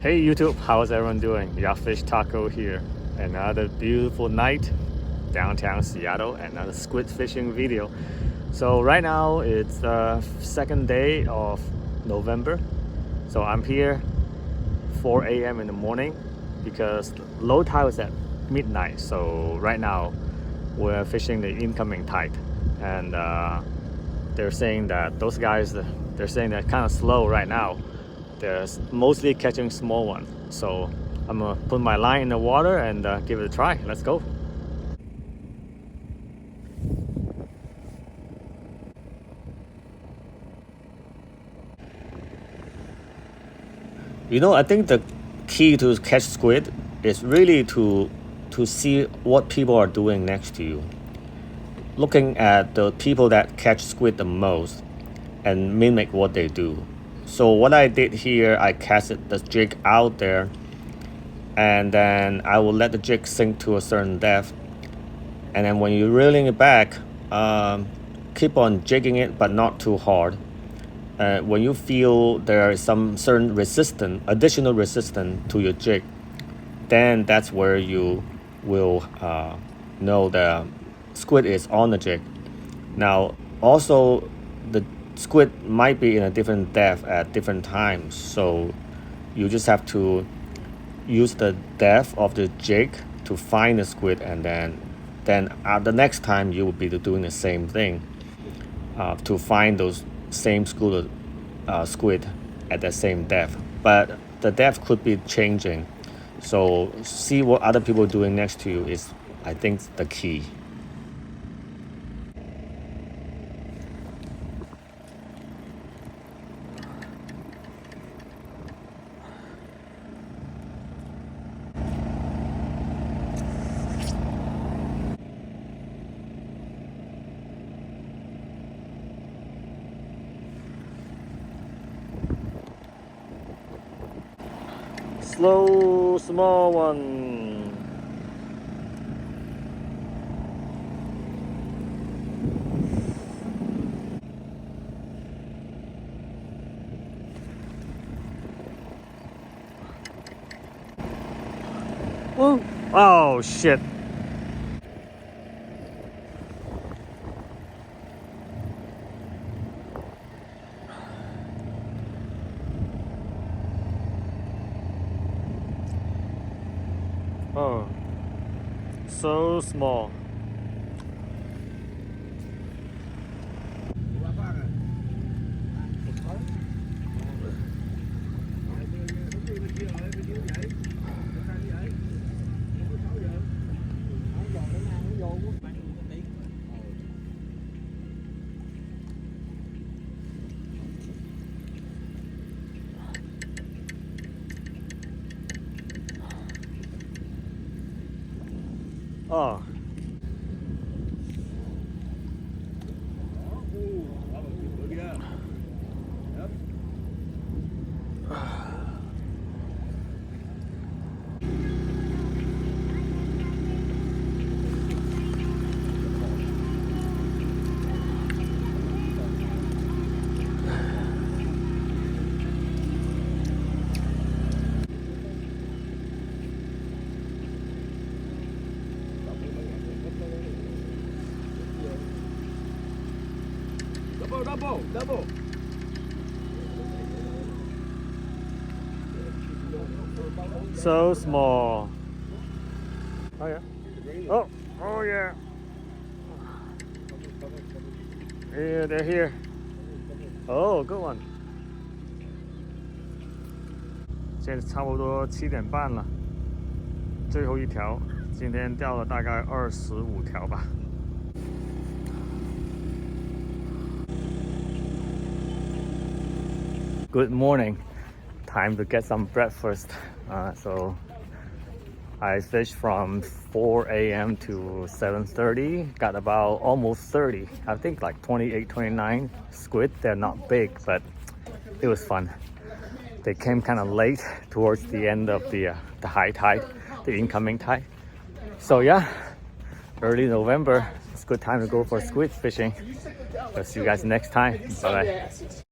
Hey YouTube, how's everyone doing? Fish Taco here. Another beautiful night downtown Seattle, another squid fishing video. So right now it's the second day of November. So I'm here 4 a.m. in the morning because low tide was at midnight. So right now we're fishing the incoming tide, and they're saying that those guys, they're saying they're kind of slow right now. They're mostly catching small ones. So I'm gonna put my line in the water and give it a try. Let's go. I think the key to catch squid is really to see what people are doing next to you. Looking at the people that catch squid the most and mimic what they do. So what I did here, I casted the jig out there, and then I will let the jig sink to a certain depth. And then when you're reeling it back, keep on jigging it, but not too hard. When you feel there is some certain additional resistance to your jig, then that's where you will know the squid is on the jig. Now, also, the squid might be in a different depth at different times, so you just have to use the depth of the jig to find the squid, and then the next time you will be doing the same thing to find those same squid at the same depth. But the depth could be changing, so see what other people are doing next to you is, I think, the key. Slow, small one. Whoa. Oh shit. Oh, so small. Oh. Double. So small. Oh yeah. Oh yeah. Yeah, they're here. Oh, good one. 现在差不多7点半了，最后一条，今天钓了大概25条吧。Good morning. Time to get some breakfast. So I fished from 4 a.m. to 7:30. Got about almost 30. I think like 28, 29 squid. They're not big, but it was fun. They came kind of late towards the end of the high tide, the incoming tide. So yeah, early November. It's a good time to go for squid fishing. I'll see you guys next time. Bye bye.